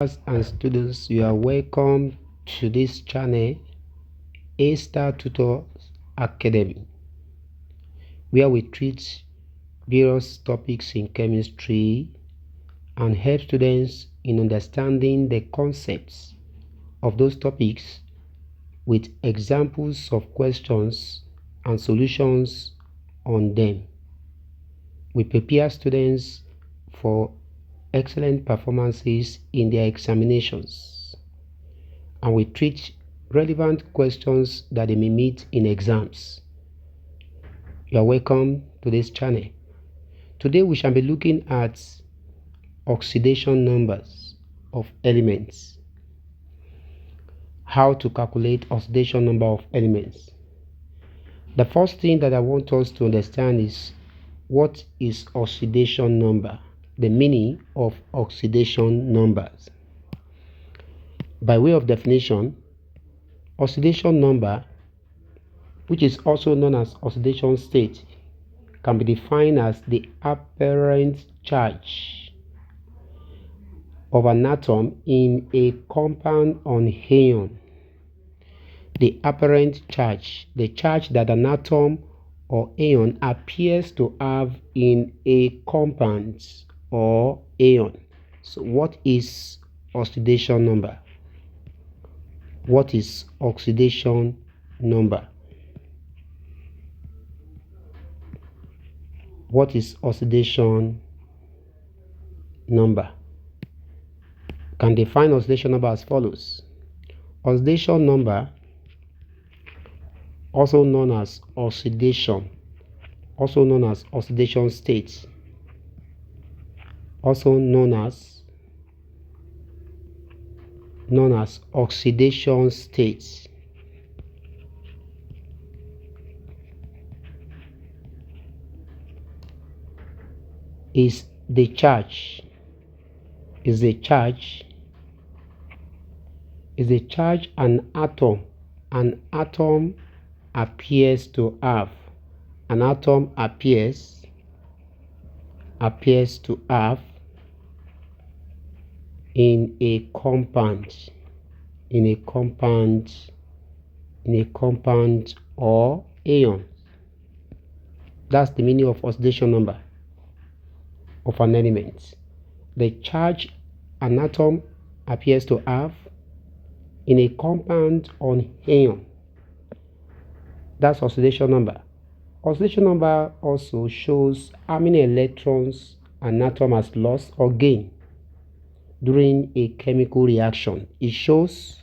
And students, you are welcome to this channel, A-Startutors Academy, where we treat various topics in chemistry and help students in understanding the concepts of those topics with examples of questions and solutions on them. We prepare students for excellent performances in their examinations, and we treat relevant questions that they may meet in exams. You are welcome to this channel. Today we shall be looking at oxidation numbers of elements. How to calculate oxidation number of elements. The first thing that I want us to understand is what is oxidation number, the meaning of oxidation numbers. By way of definition, oxidation number, which is also known as oxidation state, can be defined as the apparent charge of an atom in a compound on ion. The apparent charge, the charge that an atom or ion appears to have in a compound or ion. So what is oxidation number? What is oxidation number? What is oxidation number? Can define oxidation number as follows. Oxidation number, also known as oxidation, also known as oxidation state, also known as oxidation state, is the charge an atom appears to have, to have in a compound or ion. That's the meaning of oxidation number of an element. The charge an atom appears to have in a compound on ion. That's oxidation number. Oxidation number also shows how many electrons an atom has lost or gained during a chemical reaction. It shows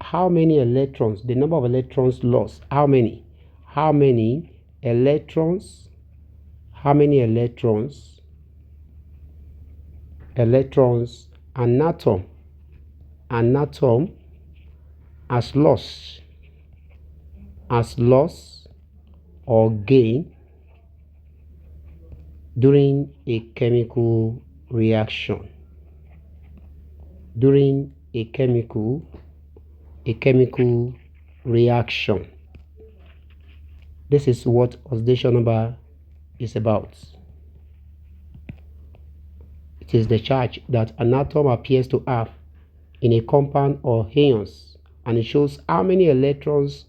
how many electrons, the number of electrons lost, how many electrons an atom has lost or gained during a chemical reaction. This is what oxidation number is about. It is the charge that an atom appears to have in a compound or ions, and it shows how many electrons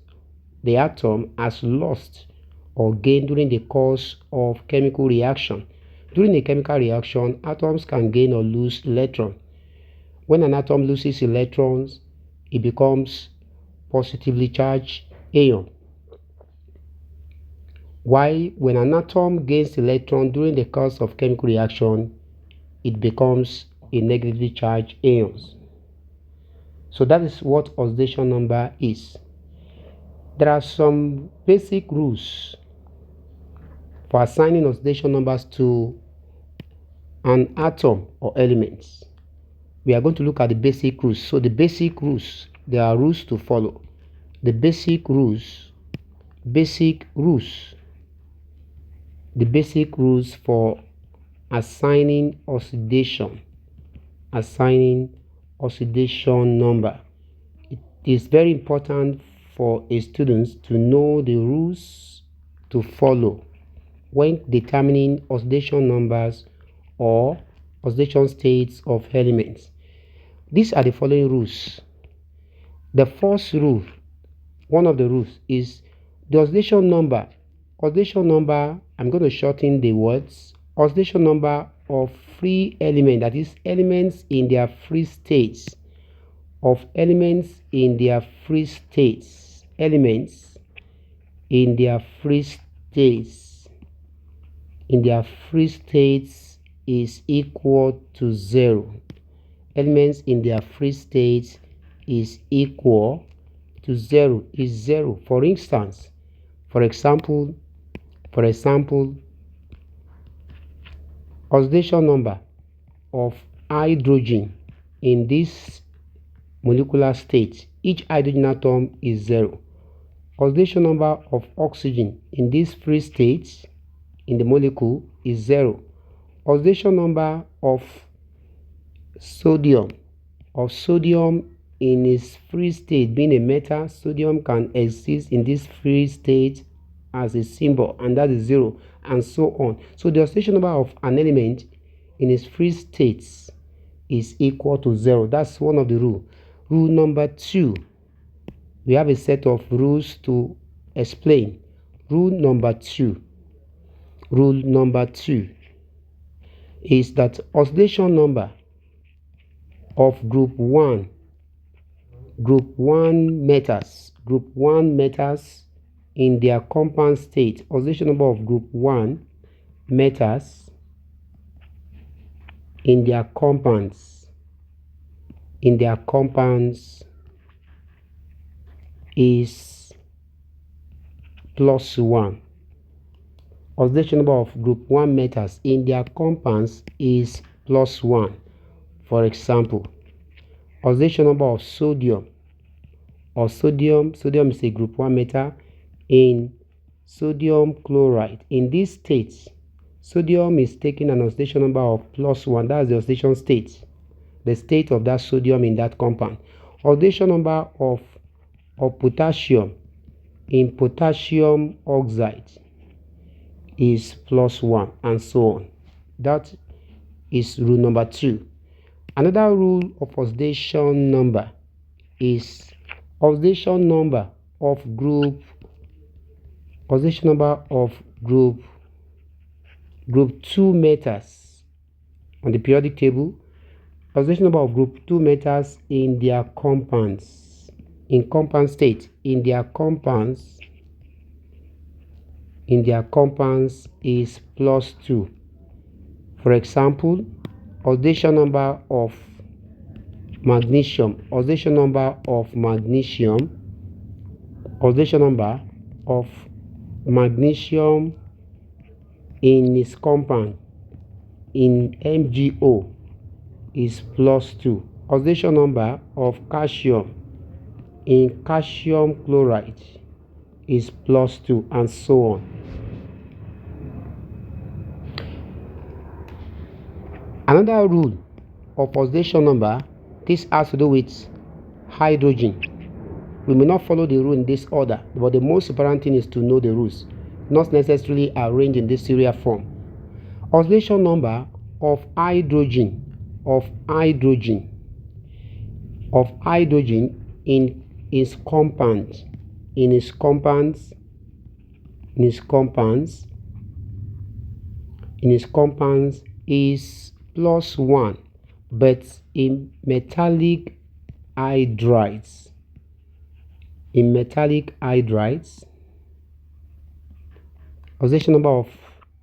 the atom has lost or gained during the course of chemical reaction. During a chemical reaction, atoms can gain or lose electrons. When an atom loses electrons, it becomes positively charged ion. While when an atom gains electron during the course of chemical reaction, it becomes a negatively charged ions. So that is what oxidation number is. There are some basic rules for assigning oxidation numbers to an atom or elements. We are going to look at the basic rules. So the basic rules, there are rules to follow. The basic rules for assigning oxidation number. It is very important for a student to know the rules to follow when determining oxidation numbers or oxidation states of elements. These are the following rules. The first rule, one of the rules, is the oxidation number. Oxidation number, I'm going to shorten the words. Oxidation number of free element, that is elements in their free states, of elements in their free states, elements in their free states, is equal to 0. Elements in their free states is equal to 0, is 0. For instance, for example, oxidation number of hydrogen in this molecular state, each hydrogen atom is 0. Oxidation number of oxygen in this free state in the molecule is 0. Oxidation number of sodium in its free state, being a metal, sodium can exist in this free state as a symbol, and that is 0, and so on. So the oxidation number of an element in its free states is equal to 0. That's one of the rules. Rule number 2, we have a set of rules to explain. Rule number 2 is that oxidation number of group 1 metals in their compound state, oxidation number of group 1 metals in their compounds is +1. Oxidation number of group 1 metals in their compounds is +1. For example, oxidation number of sodium is a group 1 metal in sodium chloride. In this state, sodium is taking an oxidation number of +1. That's the oxidation state, the state of that sodium in that compound. Oxidation number of potassium in potassium oxide is +1, and so on. That is rule number 2. Another rule of oxidation number is oxidation number of group 2 metals on the periodic table. Oxidation number of group 2 metals in their compounds, in compound state, in their compounds is +2. For example, oxidation number of magnesium in its compound in MgO is +2. Oxidation number of calcium in calcium chloride is +2, and so on. Another rule of oxidation number, this has to do with hydrogen. We may not follow the rule in this order, but the most important thing is to know the rules, not necessarily arranged in this serial form. Oxidation number of hydrogen in its compounds is +1, but in metallic hydrides, oxidation number of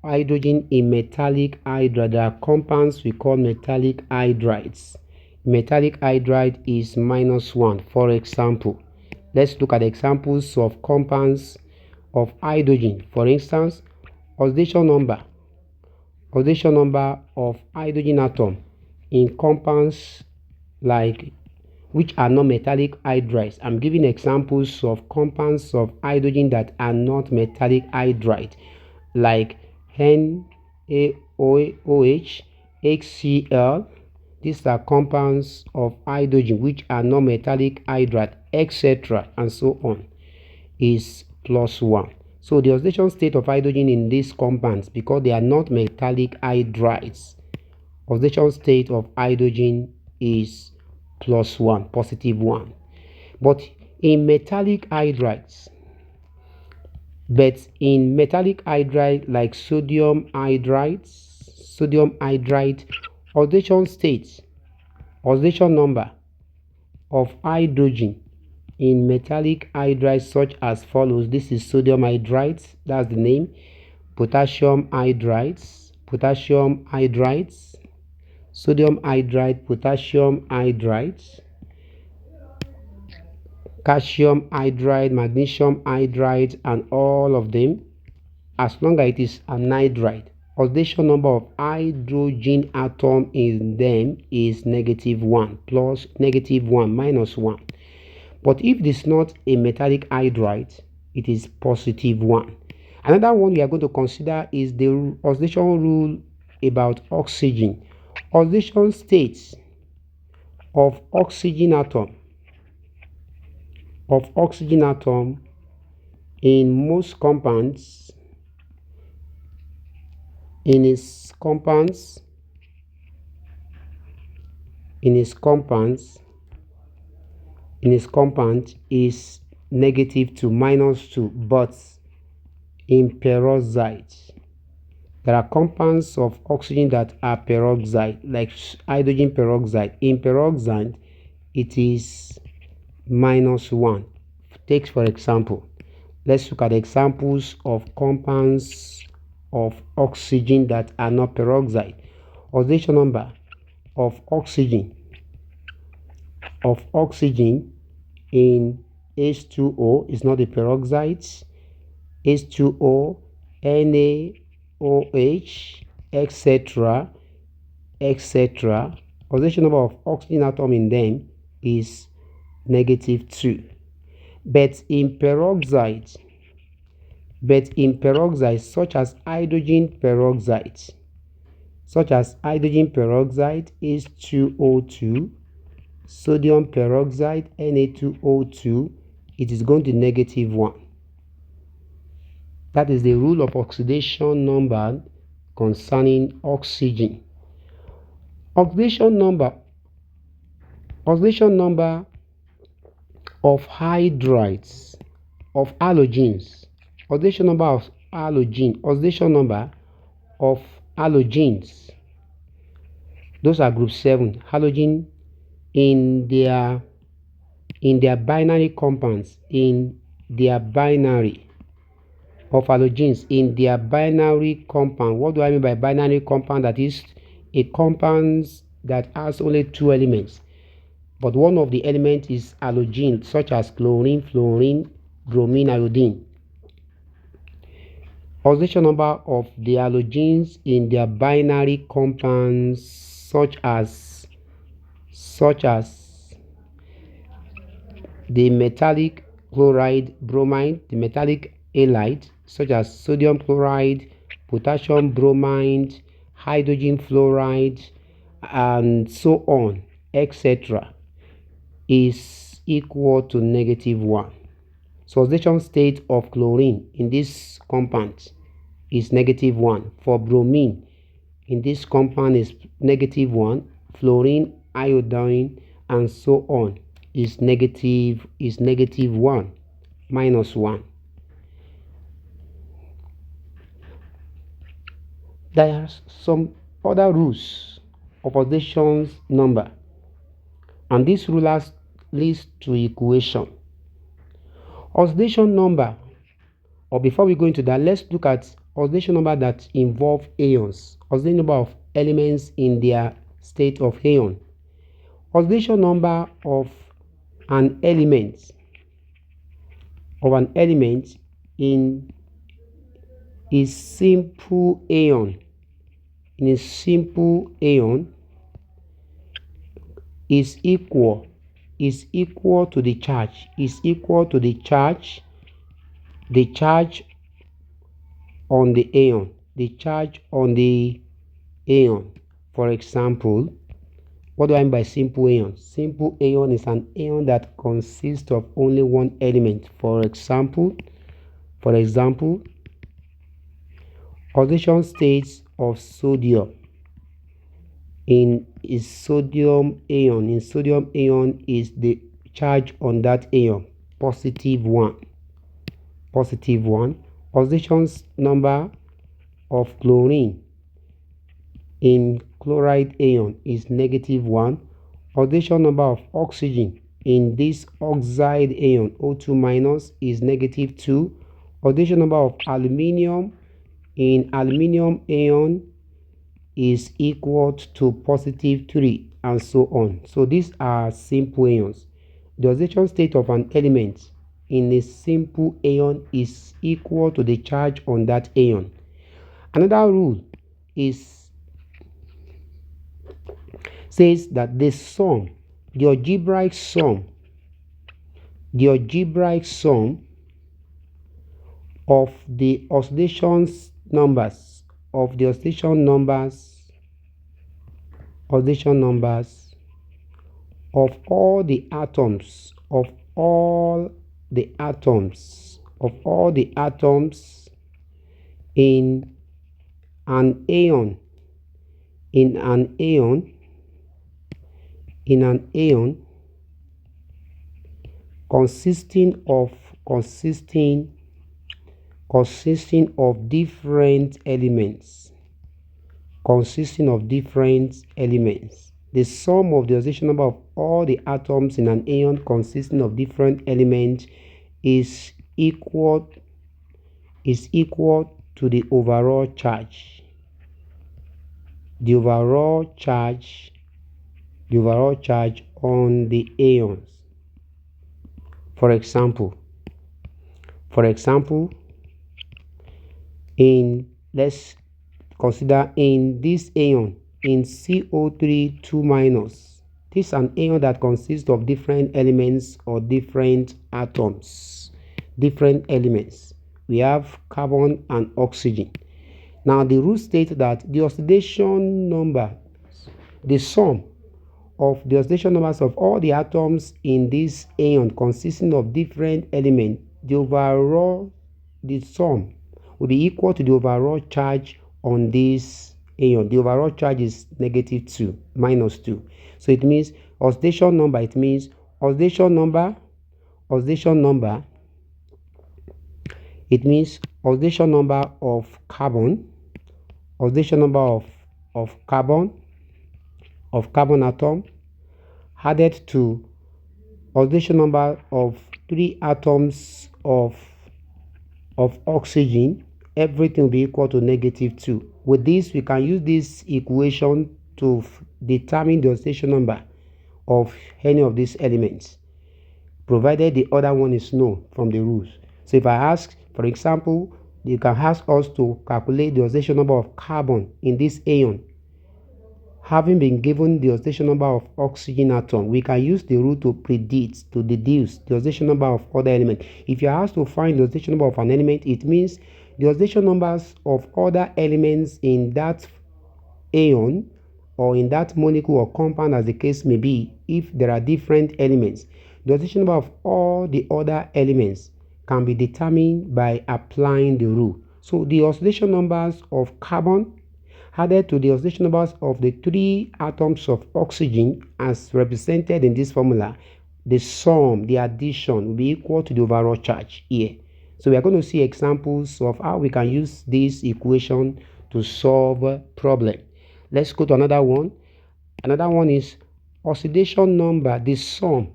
hydrogen in metallic hydride, there are compounds we call metallic hydrides. Metallic hydride is -1. For example, let's look at examples of compounds of hydrogen. For instance, oxidation number of hydrogen atom in compounds like which are not metallic hydrides. I'm giving examples of compounds of hydrogen that are not metallic hydride, like NaOH, HCl. These are compounds of hydrogen which are not metallic hydride, etc., and so on, is +1. So the oxidation state of hydrogen in these compounds, because they are not metallic hydrides, Oxidation state of hydrogen is +1, +1. But in metallic hydrides, like sodium hydride, oxidation number of hydrogen in metallic hydrides such as follows. This is sodium hydride, that's the name. Potassium hydrides, sodium hydride, potassium hydrides, calcium hydride, magnesium hydride, and all of them, as long as it is an hydride, oxidation number of hydrogen atom in them is -1, -1, But if it is not a metallic hydride, it is +1. Another one we are going to consider is the oxidation rule about oxygen. Oxidation states of oxygen atom in most compounds is -2, but in peroxides, there are compounds of oxygen that are peroxide, like hydrogen peroxide. In peroxide, it is -1. Take for example, let's look at examples of compounds of oxygen that are not peroxide. Oxidation number of oxygen in H2O is not a peroxide. H2O, NaOH, etc. Oxidation number of oxygen atom in them is -2. But in peroxides, such as hydrogen peroxide, H2O2, sodium peroxide, Na2O2, it is going to -1. That is the rule of oxidation number concerning oxygen. Oxidation number of hydrides, of halogens. Oxidation number of halogens. Those are group 7. Halogen in their binary compounds, of halogens in their binary compound. What do I mean by binary compound? That is a compound that has only 2 elements, but one of the elements is halogen, such as chlorine, fluorine, bromine, iodine. Oxidation number of the halogens in their binary compounds, such as the metallic chloride, bromine, the metallic halide, such as sodium chloride, potassium bromide, hydrogen fluoride, and so on, etc., is equal to -1. So oxidation state of chlorine in this compound is -1. For bromine in this compound is -1. Fluorine, iodine, and so on is -1, -1. There are some other rules of oxidation number, and these rulers leads to equation. Oxidation number, or before we go into that, let's look at oxidation number that involve ions. Oxidation number of elements in their state of ion. Oxidation number of an element in a simple ion, is equal to the charge, on the ion, For example, what do I mean by simple ion? Simple ion is an ion that consists of only one element. For example, oxidation states of sodium in is sodium ion. In sodium ion is the charge on that ion, +1. +1. Oxidation number of chlorine in chloride ion is -1. Oxidation number of oxygen in this oxide ion, O2- is -2. Oxidation number of aluminium in aluminium ion is equal to +3, and so on. So these are simple ions. The oxidation state of an element in a simple ion is equal to the charge on that ion. Another rule says that the algebraic sum of the oxidation numbers of all the atoms in an ion consisting of different elements. The sum of the oxidation number of all the atoms in an ion consisting of different elements is equal to the overall charge. The overall charge on the ions. For example, let's consider in this ion, in CO3 2-, this is an ion that consists of different elements or different atoms, different elements. We have carbon and oxygen. Now the rule states that the oxidation number, the sum of the oxidation numbers of all the atoms in this ion consisting of different elements, the sum will be equal to the overall charge on this ion. The overall charge is -2, -2. So it means oxidation number of carbon, carbon atom added to oxidation number of 3 atoms of oxygen, everything will be equal to -2. With this, we can use this equation to determine the oxidation number of any of these elements, provided the other one is known from the rules. So if I ask, for example, you can ask us to calculate the oxidation number of carbon in this ion. Having been given the oxidation number of oxygen atom, we can use the rule to deduce the oxidation number of other elements. If you are asked to find the oxidation number of an element, it means the oxidation numbers of other elements in that ion or in that molecule or compound, as the case may be. If there are different elements, the oxidation number of all the other elements can be determined by applying the rule. So the oxidation numbers of carbon added to the oxidation numbers of the 3 atoms of oxygen as represented in this formula, the sum, the addition will be equal to the overall charge here. So we are going to see examples of how we can use this equation to solve a problem. Let's go to another one. Another one is oxidation number. The sum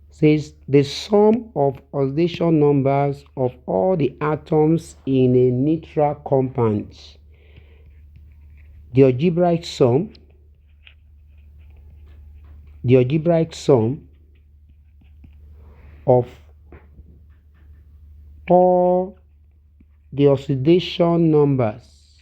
says the sum of oxidation numbers of all the atoms in a neutral compound. The algebraic sum of all the oxidation numbers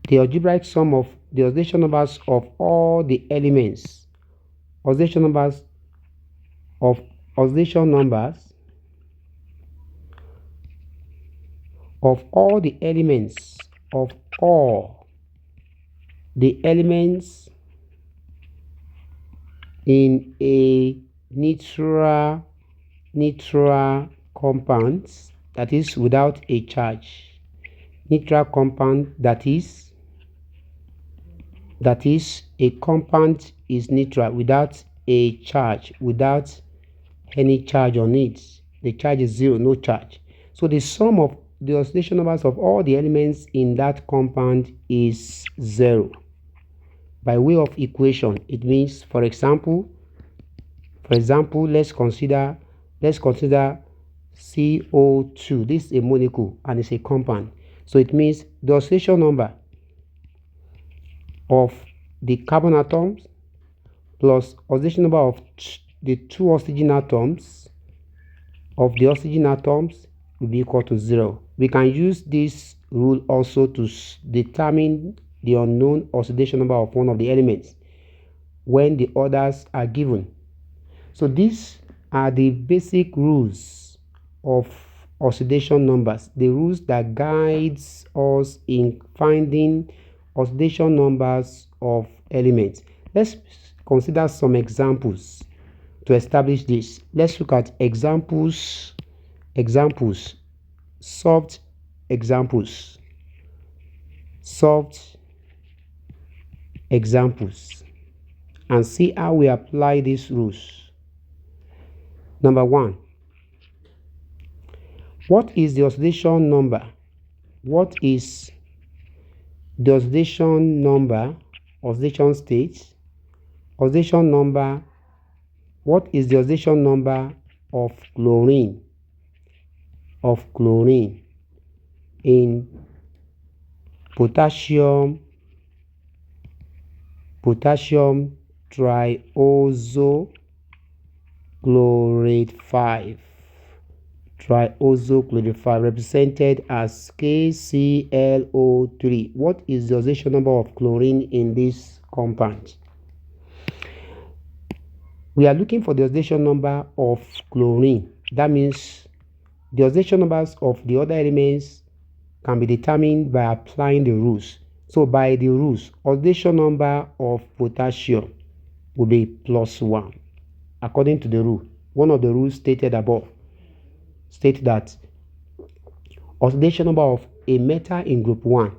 the algebraic sum of the oxidation numbers of all the elements, oxidation numbers of all the elements in a neutral compounds, that is without a charge. Neutral compound, that is a compound is neutral without a charge, without any charge on it. The charge is zero, no charge. So the sum of the oxidation numbers of all the elements in that compound is 0. By way of equation, it means, for example, let's consider CO2. This is a molecule and it's a compound. So it means the oxidation number of the carbon atoms plus oxidation number of the two oxygen atoms of the oxygen atoms will be equal to 0. We can use this rule also to determine the unknown oxidation number of one of the elements when the others are given. So these are the basic rules of oxidation numbers, the rules that guides us in finding oxidation numbers of elements. Let's consider some examples to establish this. Let's look at examples, soft examples, and see how we apply these rules. Number 1, what is the oxidation number? What is the oxidation number, oxidation state, oxidation number? What is the oxidation number of chlorine? In potassium triosochlorate 5, represented as KClO3. What is the oxidation number of chlorine in this compound? We are looking for the oxidation number of chlorine. That means the oxidation numbers of the other elements can be determined by applying the rules. So by the rules, oxidation number of potassium will be +1. According to the rule, one of the rules stated above state that oxidation number of a metal in group 1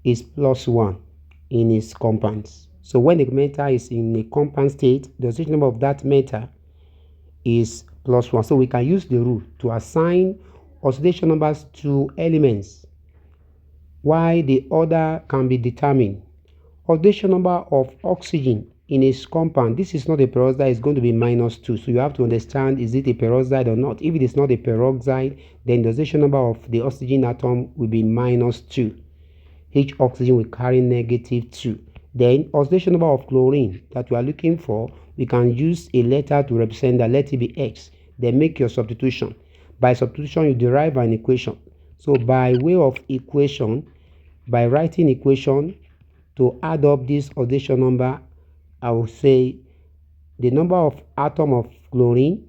is +1 in its compounds. So when the metal is in a compound state, the oxidation number of that metal is +1. So we can use the rule to assign oxidation numbers to elements, while the other can be determined. Oxidation number of oxygen in its compound, this is not a peroxide, it's going to be -2. So you have to understand, is it a peroxide or not? If it is not a peroxide, then the oxidation number of the oxygen atom will be -2. Each oxygen will carry -2. Then oxidation number of chlorine that we are looking for, we can use a letter to represent that. Let it be X. Then make your substitution. By substitution, you derive an equation. So by way of equation, by writing equation to add up this oxidation number, I will say the number of atom of chlorine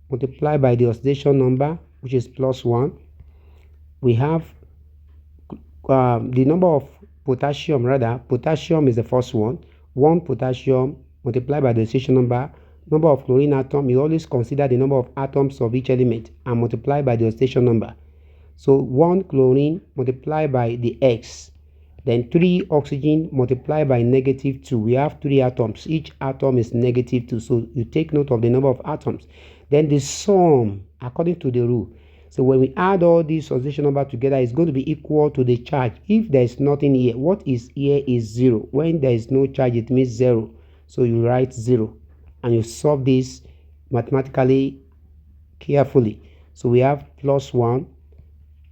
multiplied by the oxidation number, which is +1. We have the number of potassium, potassium is the first one. 1 potassium multiplied by the oxidation number of chlorine atom. You always consider the number of atoms of each element and multiply by the oxidation number. So 1 chlorine multiplied by the X. Then 3 oxygen multiplied by -2. We have 3 atoms. Each atom is -2. So you take note of the number of atoms. Then the sum, according to the rule. So when we add all these oxidation number together, it's going to be equal to the charge. If there is nothing here, what is here is 0. When there is no charge, it means 0. So you write 0 and you solve this mathematically carefully. So we have +1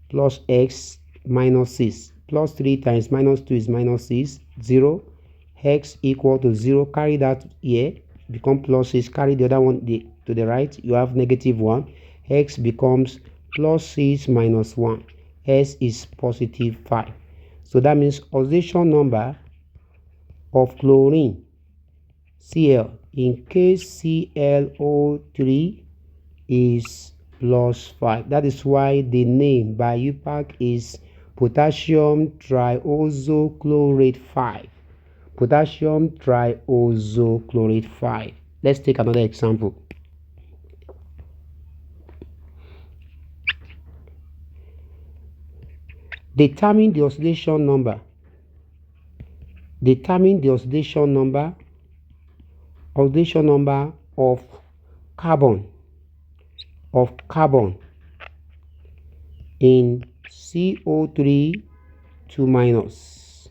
plus X minus 6. Plus 3 times -2 is -6. 0. X equal to 0. Carry that here. Become +6. Carry the other one to the right. You have -1. X becomes +6 minus 1. S is +5. So that means oxidation number of chlorine Cl in KClO3 is +5. That is why the name by UPAC is potassium triosochlorate 5. Potassium triosochlorate 5. Let's take another example. Determine the oxidation number. Determine the oxidation number of carbon in CO3 2 minus.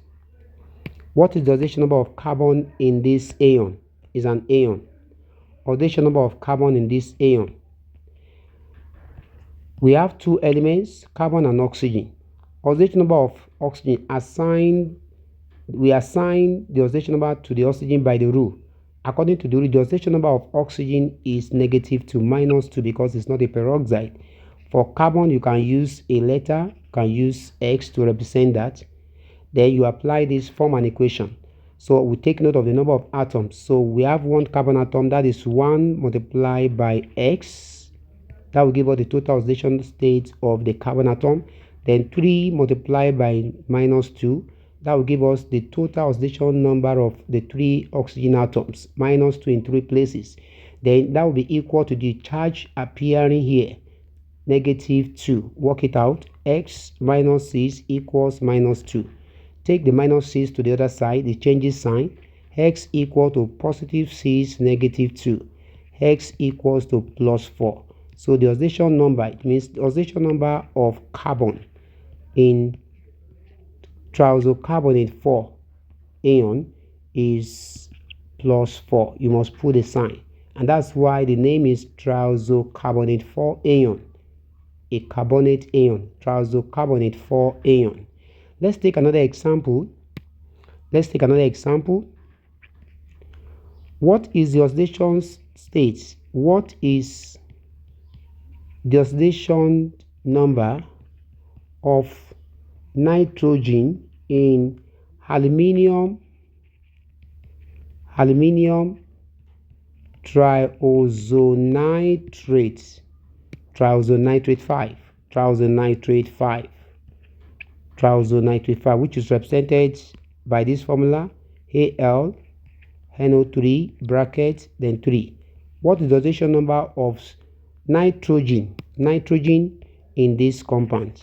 What is the oxidation number of carbon in this ion? Is an ion. Oxidation number of carbon in this ion. We have two elements, carbon and oxygen. Oxidation number of oxygen we assign the oxidation number to the oxygen by the rule. According to the rule, the oxidation number of oxygen is -2 -2 because it's not a peroxide. For carbon, you can use a letter, you can use X to represent that. Then you apply this, form an equation. So we take note of the number of atoms. So we have one carbon atom, that is 1 multiplied by X. That will give us the total oxidation state of the carbon atom. Then 3 multiplied by -2. That will give us the total oxidation number of the 3 oxygen atoms, -2 in 3 places. Then that will be equal to the charge appearing here, -2. Work it out. X minus 6 equals -2. Take the -6 to the other side, it changes sign. X equal to +6, -2. X equals to +4. So the oxidation number, it means the oxidation number of carbon in triazocarbonate 4 ion is +4. You must put a sign, and that's why the name is triazocarbonate 4 ion, a carbonate ion, triazocarbonate 4 ion. Let's take another example. What is the oxidation state? What is the oxidation number of nitrogen in aluminium triazonitrate 5, which is represented by this formula, AlNO3 bracket then 3. What is the oxidation number of nitrogen in this compound?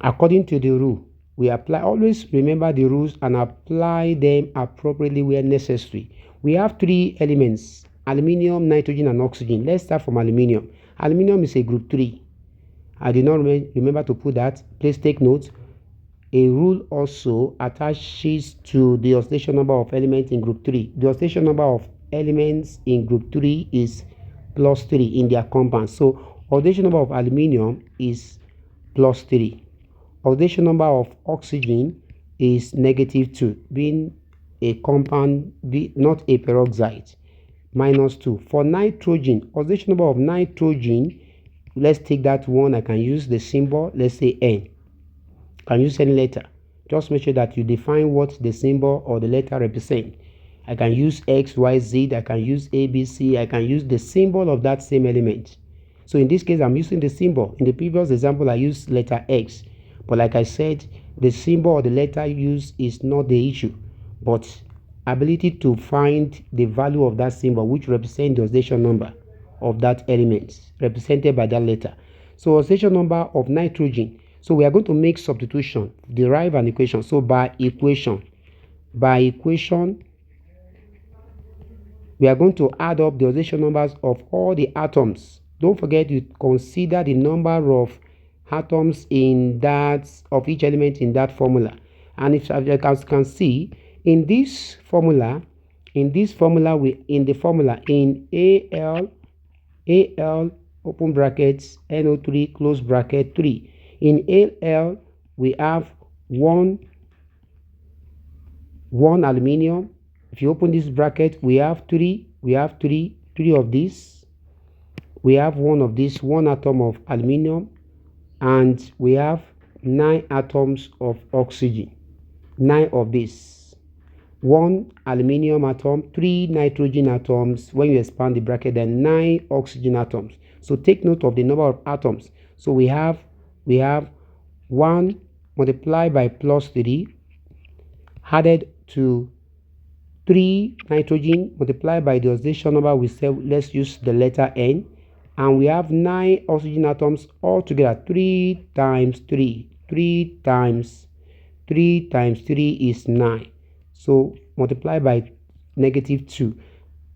According to the rule, we apply, always remember the rules and apply them appropriately where necessary. We have 3 elements, aluminium, nitrogen, and oxygen. Let's start from aluminium. Aluminium is a group 3. I did not remember to put that. Please take note. A rule also attaches to the oxidation number of elements in group 3. The oxidation number of elements in group 3 is +3 in their compound. So oxidation number of aluminium is +3. Oxidation number of oxygen is -2, being a compound, not a peroxide, -2. For nitrogen, oxidation number of nitrogen, let's take that one. I can use the symbol, let's say N. I can use any letter. Just make sure that you define what the symbol or the letter represent. I can use X, Y, Z, I can use A, B, C, I can use the symbol of that same element. So in this case, I'm using the symbol. In the previous example, I used letter X. But like I said, the symbol or the letter used is not the issue, but ability to find the value of that symbol, which represents the oxidation number of that element, represented by that letter. So oxidation number of nitrogen. So we are going to make substitution, derive an equation. So by equation, we are going to add up the oxidation numbers of all the atoms. Don't forget to consider the number of atoms in that of each element in that formula. And if you can see in this formula, in Al open brackets NO3 close bracket 3. In Al we have one aluminium. If you open this bracket, we have three of these. We have one of this, one atom of aluminium, and we have 9 atoms of oxygen. 9 of this. 1 aluminium atom, 3 nitrogen atoms. When you expand the bracket, then 9 oxygen atoms. So take note of the number of atoms. So we have 1 multiplied by +3 added to 3 nitrogen multiplied by the oxidation number. We say let's use the letter N. and we have 9 oxygen atoms all together. 3 times 3 times 3 times 3 is 9. So multiply by -2.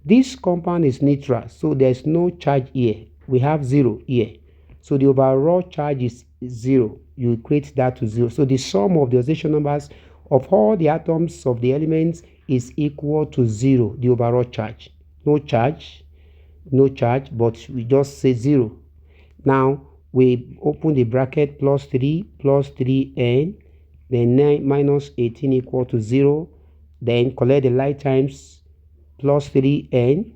This compound is neutral, so there's no charge here. We have 0 here. So the overall charge is 0. You equate that to 0. So the sum of the oxidation numbers of all the atoms of the elements is equal to 0, the overall charge. No charge, but we just say 0. Now we open the bracket, plus 3n, then 9 minus 18 equal to 0. Then collect the like times, plus 3n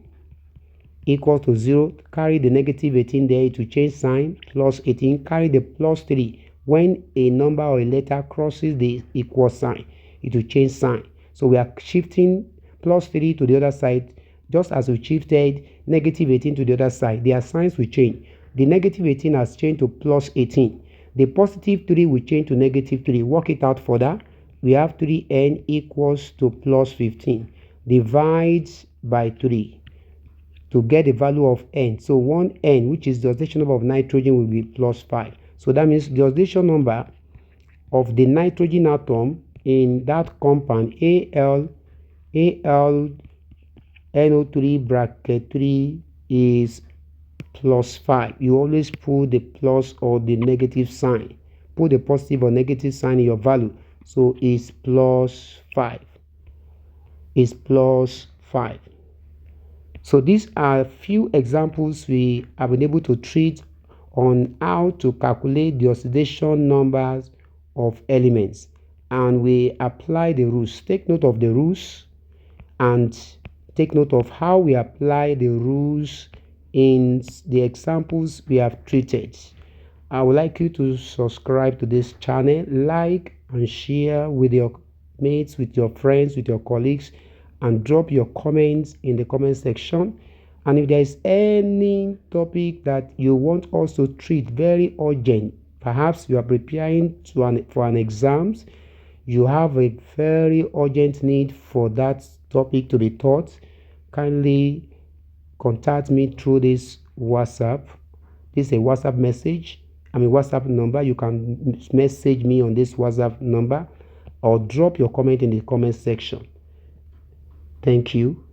equal to 0. Carry the -18 there to change sign, plus 18. Carry the plus 3. When a number or a letter crosses the equal sign, it will change sign. So we are shifting plus 3 to the other side, just as we shifted -18 to the other side. Their signs will change. The -18 has changed to plus 18. The positive 3 will change to -3. Work it out further. We have 3n equals to plus 15. Divide by 3 to get the value of n. So 1n, which is the oxidation number of nitrogen, will be plus 5. So that means the oxidation number of the nitrogen atom in that compound AlNO3 bracket 3 is plus 5. You always put the plus or the negative sign. Put the positive or negative sign in your value. So it's plus 5. It's plus 5. So these are a few examples we have been able to treat on how to calculate the oxidation numbers of elements, and we apply the rules. Take note of the rules and take note of how we apply the rules in the examples we have treated. I would like you to subscribe to this channel, like and share with your mates, with your friends, with your colleagues, and drop your comments in the comment section. And if there is any topic that you want us to treat, very urgent, perhaps you are preparing for an exam, you have a very urgent need for that topic to be taught, kindly contact me through this WhatsApp. This is a WhatsApp WhatsApp number. You can message me on this WhatsApp number or drop your comment in the comment section. Thank you.